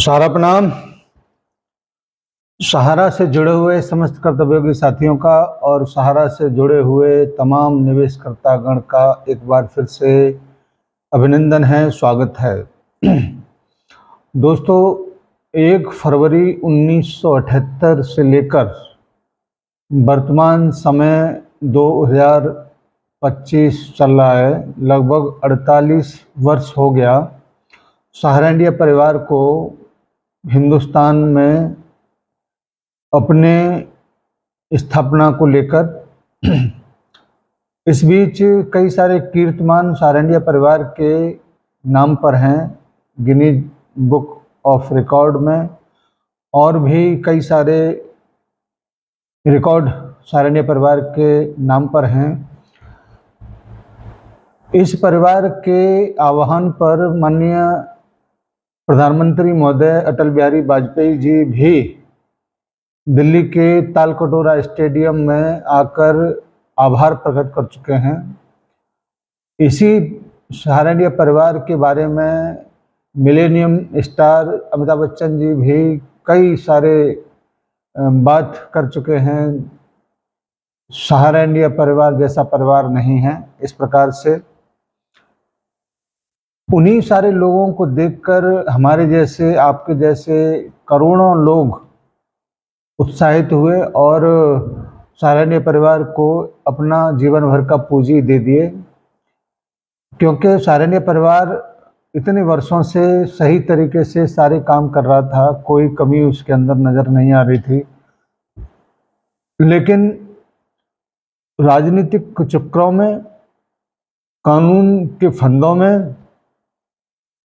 सारा प्रणाम। सहारा से जुड़े हुए समस्त कर्तव्योगी साथियों का और सहारा से जुड़े हुए तमाम निवेशकर्तागण का एक बार फिर से अभिनंदन है, स्वागत है। दोस्तों, 1 फरवरी 1978 से लेकर वर्तमान समय 2025 चल रहा है, लगभग 48 वर्ष हो गया सहारा इंडिया परिवार को हिंदुस्तान में अपने स्थापना को लेकर। इस बीच कई सारे कीर्तिमान सहारा इंडिया परिवार के नाम पर हैं गिनीज बुक ऑफ रिकॉर्ड में, और भी कई सारे रिकॉर्ड सहारा इंडिया परिवार के नाम पर हैं। इस परिवार के आह्वान पर माननीय प्रधानमंत्री महोदय अटल बिहारी वाजपेयी जी भी दिल्ली के तालकटोरा स्टेडियम में आकर आभार प्रकट कर चुके हैं। इसी सहारा इंडिया परिवार के बारे में मिलेनियम स्टार अमिताभ बच्चन जी भी कई सारे बात कर चुके हैं। सहारा इंडिया परिवार जैसा परिवार नहीं है, इस प्रकार से उन्हीं सारे लोगों को देखकर हमारे जैसे, आपके जैसे करोड़ों लोग उत्साहित हुए और सहारा इंडिया परिवार को अपना जीवन भर का पूंजी दे दिए, क्योंकि सहारा इंडिया परिवार इतने वर्षों से सही तरीके से सारे काम कर रहा था, कोई कमी उसके अंदर नज़र नहीं आ रही थी। लेकिन राजनीतिक चक्रों में, कानून के फंदों में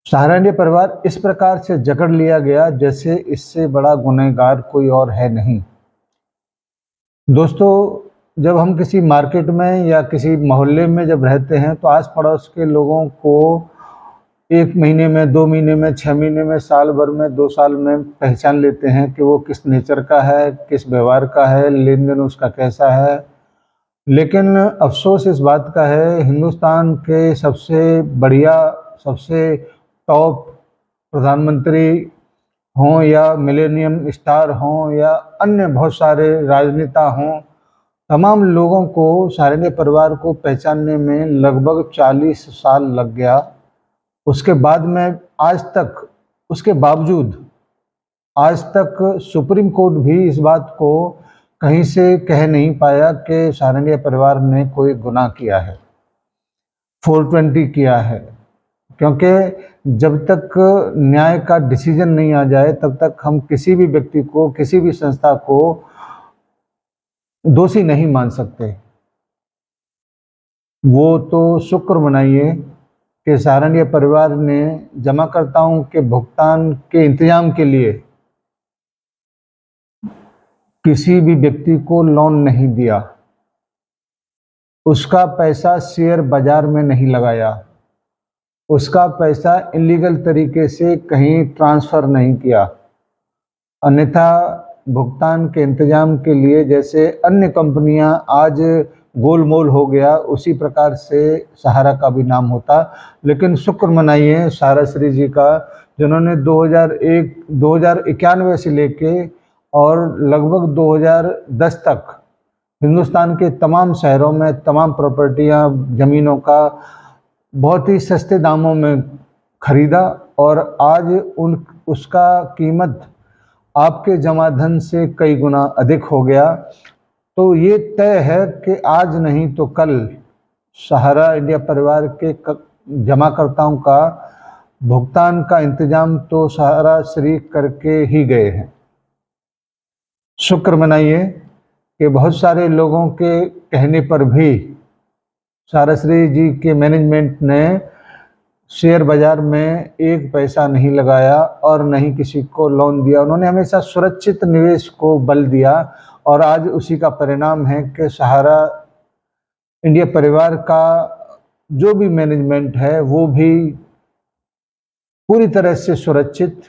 सहारा इंडिया परिवार इस प्रकार से जकड़ लिया गया जैसे इससे बड़ा गुनहगार कोई और है नहीं। दोस्तों, जब हम किसी मार्केट में या किसी मोहल्ले में जब रहते हैं तो आस पड़ोस के लोगों को 1 महीने में, 2 महीने में, 6 महीने में, साल भर में, 2 साल में पहचान लेते हैं कि वो किस नेचर का है, किस व्यवहार का है, लेन देन उसका कैसा है। लेकिन अफसोस इस बात का है, हिंदुस्तान के सबसे बढ़िया, सबसे टॉप प्रधानमंत्री हों या मिलेनियम स्टार हों या अन्य बहुत सारे राजनेता हों, तमाम लोगों को सहारा इंडिया परिवार को पहचानने में लगभग 40 साल लग गया। उसके बाद में आज तक, उसके बावजूद आज तक सुप्रीम कोर्ट भी इस बात को कहीं से कह नहीं पाया कि सहारा इंडिया परिवार ने कोई गुनाह किया है, 420 किया है। क्योंकि जब तक न्याय का डिसीजन नहीं आ जाए तब तक हम किसी भी व्यक्ति को, किसी भी संस्था को दोषी नहीं मान सकते। वो तो शुक्र मनाइए कि सहारा इंडिया परिवार ने जमाकर्ताओं के भुगतान के इंतजाम के लिए किसी भी व्यक्ति को लोन नहीं दिया, उसका पैसा शेयर बाजार में नहीं लगाया, उसका पैसा इलीगल तरीके से कहीं ट्रांसफ़र नहीं किया। अन्यथा भुगतान के इंतजाम के लिए जैसे अन्य कंपनियां आज गोलमोल हो गया, उसी प्रकार से सहारा का भी नाम होता। लेकिन शुक्र मनाइए सहारा श्री जी का, जिन्होंने 2091 से लेके और लगभग 2010 तक हिंदुस्तान के तमाम शहरों में तमाम प्रॉपर्टियां, ज़मीनों का बहुत ही सस्ते दामों में खरीदा, और आज उसका कीमत आपके जमा धन से कई गुना अधिक हो गया। तो ये तय है कि आज नहीं तो कल सहारा इंडिया परिवार के जमाकर्ताओं का भुगतान का इंतजाम तो सहारा श्री करके ही गए हैं। शुक्र मनाइए कि बहुत सारे लोगों के कहने पर भी सहारा श्री जी के मैनेजमेंट ने शेयर बाजार में 1 पैसा नहीं लगाया और नहीं किसी को लोन दिया। उन्होंने हमेशा सुरक्षित निवेश को बल दिया, और आज उसी का परिणाम है कि सहारा इंडिया परिवार का जो भी मैनेजमेंट है वो भी पूरी तरह से सुरक्षित,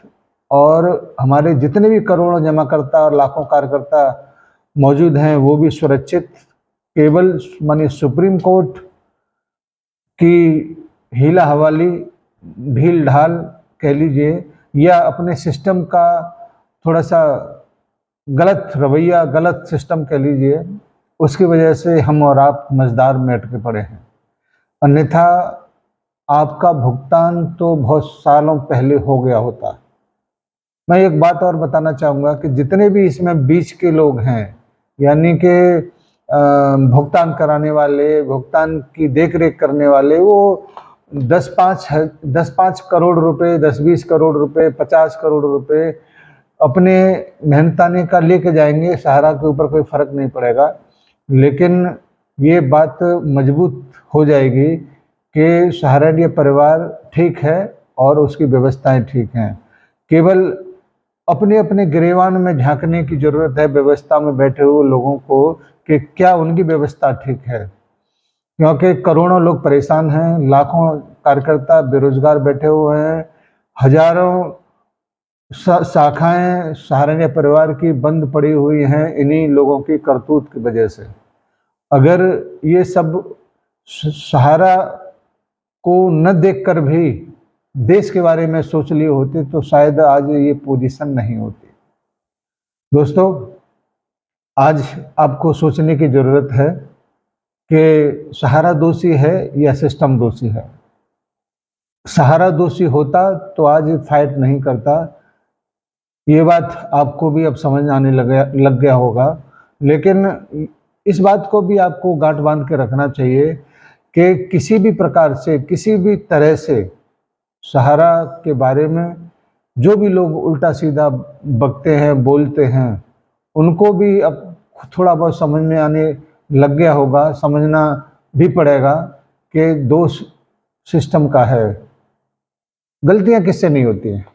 और हमारे जितने भी करोड़ों जमाकर्ता और लाखों कार्यकर्ता मौजूद हैं वो भी सुरक्षित। केवल मानिए सुप्रीम कोर्ट की हीला हवाली, ढील ढाल कह लीजिए, या अपने सिस्टम का थोड़ा सा गलत रवैया, गलत सिस्टम कह लीजिए, उसकी वजह से हम और आप मझधार में अटके पड़े हैं। अन्यथा आपका भुगतान तो बहुत सालों पहले हो गया होता। मैं एक बात और बताना चाहूँगा कि जितने भी इसमें बीच के लोग हैं, यानी कि भुगतान कराने वाले, भुगतान की देख-रेख करने वाले, वो 10-5 करोड़ रुपए, 10-20 करोड़ रुपए, 50 करोड़ रुपए अपने मेहनताने का लेके जाएंगे, सहारा के ऊपर कोई फर्क नहीं पड़ेगा। लेकिन ये बात मजबूत हो जाएगी कि सहारनीय परिवार ठीक है और उसकी व्यवस्थाएं ठीक हैं। केवल अपने अपने गिरेबान में झांकने की जरूरत है व्यवस्था में बैठे हुए लोगों को कि क्या उनकी व्यवस्था ठीक है, क्योंकि करोड़ों लोग परेशान हैं, लाखों कार्यकर्ता बेरोजगार बैठे हुए हैं, हजारों शाखाएं सहारनीय परिवार की बंद पड़ी हुई हैं इन्हीं लोगों की करतूत की वजह से। अगर ये सब सहारा को न देखकर भी देश के बारे में सोच लिए होते तो शायद आज ये पोजीशन नहीं होती। दोस्तों, आज आपको सोचने की जरूरत है कि सहारा दोषी है या सिस्टम दोषी है। सहारा दोषी होता तो आज फाइट नहीं करता। ये बात आपको भी अब समझ आने लग गया होगा। लेकिन इस बात को भी आपको गांठ बांध के रखना चाहिए कि किसी भी प्रकार से, किसी भी तरह से सहारा के बारे में जो भी लोग उल्टा सीधा बकते हैं, बोलते हैं, उनको भी अब थोड़ा बहुत समझ में आने लग गया होगा, समझना भी पड़ेगा कि दोष सिस्टम का है। गलतियां किससे नहीं होती हैं?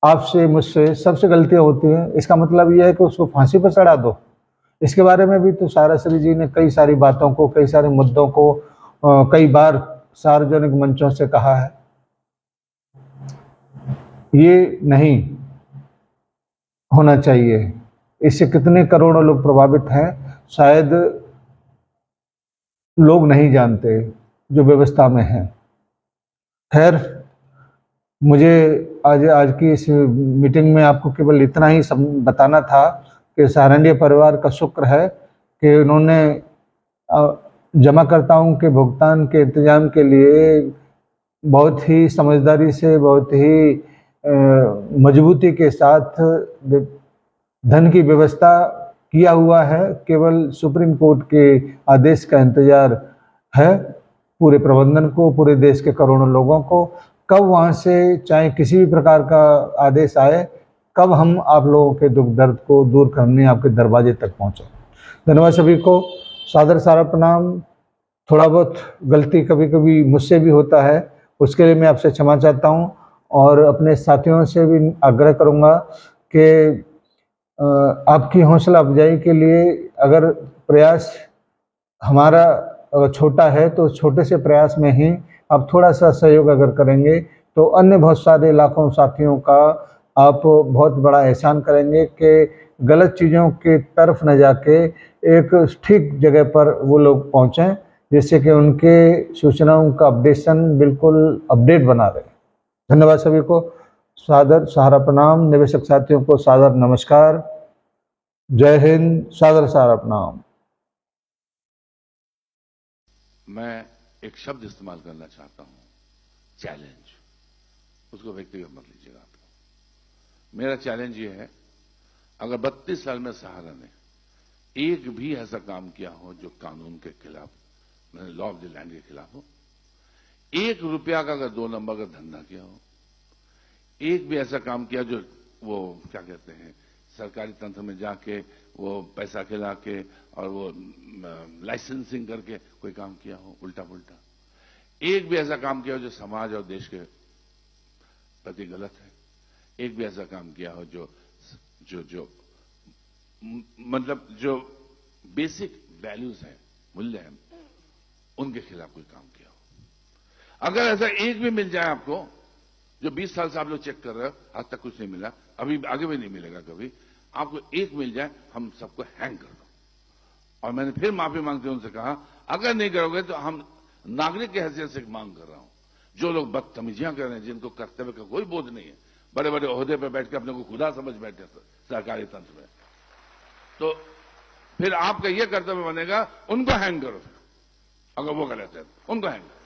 आपसे, मुझसे, सबसे गलतियां होती हैं। इसका मतलब यह है कि उसको फांसी पर चढ़ा दो। इसके बारे में भी तो साराश्री जी ने कई सारी बातों को, कई सारे मुद्दों को कई बार सार्वजनिक मंचों से कहा है। ये नहीं होना चाहिए। इससे कितने करोड़ों लोग प्रभावित हैं, शायद लोग नहीं जानते जो व्यवस्था में हैं। खैर, मुझे आज की इस मीटिंग में आपको केवल इतना ही बताना था कि सहारनीय परिवार का शुक्र है कि उन्होंने जमाकर्ताओं के भुगतान के इंतजाम के लिए बहुत ही समझदारी से, बहुत ही मजबूती के साथ धन की व्यवस्था किया हुआ है। केवल सुप्रीम कोर्ट के आदेश का इंतजार है पूरे प्रबंधन को, पूरे देश के करोड़ों लोगों को। कब वहाँ से चाहे किसी भी प्रकार का आदेश आए, कब हम आप लोगों के दुख दर्द को दूर करने आपके दरवाजे तक पहुँचे। धन्यवाद सभी को, सादर सारा प्रणाम। थोड़ा बहुत गलती कभी कभी मुझसे भी होता है, उसके लिए मैं आपसे क्षमा चाहता हूँ और अपने साथियों से भी आग्रह करूँगा कि आपकी हौसला अफजाई के लिए अगर प्रयास हमारा छोटा है तो छोटे से प्रयास में ही आप थोड़ा सा सहयोग अगर करेंगे तो अन्य बहुत सारे लाखों साथियों का आप बहुत बड़ा एहसान करेंगे कि गलत चीज़ों की तरफ न जाके एक ठीक जगह पर वो लोग पहुँचें, जिससे कि उनके सूचनाओं का अपडेशन बिल्कुल अपडेट बना रहे। धन्यवाद सभी को, सादर सहारा प्रणाम। निवेशक साथियों को सादर नमस्कार। जय हिंद, सादर सहारा प्रणाम। मैं एक शब्द इस्तेमाल करना चाहता हूं, चैलेंज। उसको व्यक्तिगत मत लीजिएगा आप। मेरा चैलेंज ये है, अगर 32 साल में सहारा ने एक भी ऐसा काम किया हो जो कानून के खिलाफ, लॉ ऑफ द लैंड के खिलाफ हो, 1 रुपया का अगर 2 नंबर का धंधा किया हो, एक भी ऐसा काम किया जो वो क्या कहते हैं सरकारी तंत्र में जाके वो पैसा खिला के और वो लाइसेंसिंग करके कोई काम किया हो उल्टा पुल्टा, एक भी ऐसा काम किया हो जो समाज और देश के प्रति गलत है, एक भी ऐसा काम किया हो जो जो जो मतलब जो बेसिक वैल्यूज हैं, मूल्य हैं, उनके खिलाफ कोई काम किया हो। अगर ऐसा एक भी मिल जाए आपको, जो 20 साल से आप लोग चेक कर रहे हो, आज तक कुछ नहीं मिला, अभी आगे भी नहीं मिलेगा कभी, आपको एक मिल जाए, हम सबको हैंग कर दो। और मैंने फिर माफी मांगते उनसे कहा, अगर नहीं करोगे तो हम नागरिक की हैसियत से मांग कर रहा हूं, जो लोग बदतमीजियां कर रहे हैं, जिनको कर्तव्य का कोई बोध नहीं है, बड़े बड़े ओहदे पर बैठ के अपने को खुदा समझ बैठे सरकारी तंत्र में, तो फिर आपका यह कर्तव्य बनेगा उनको हैंग करो। अगर वो गलत है उनको हैंग करो।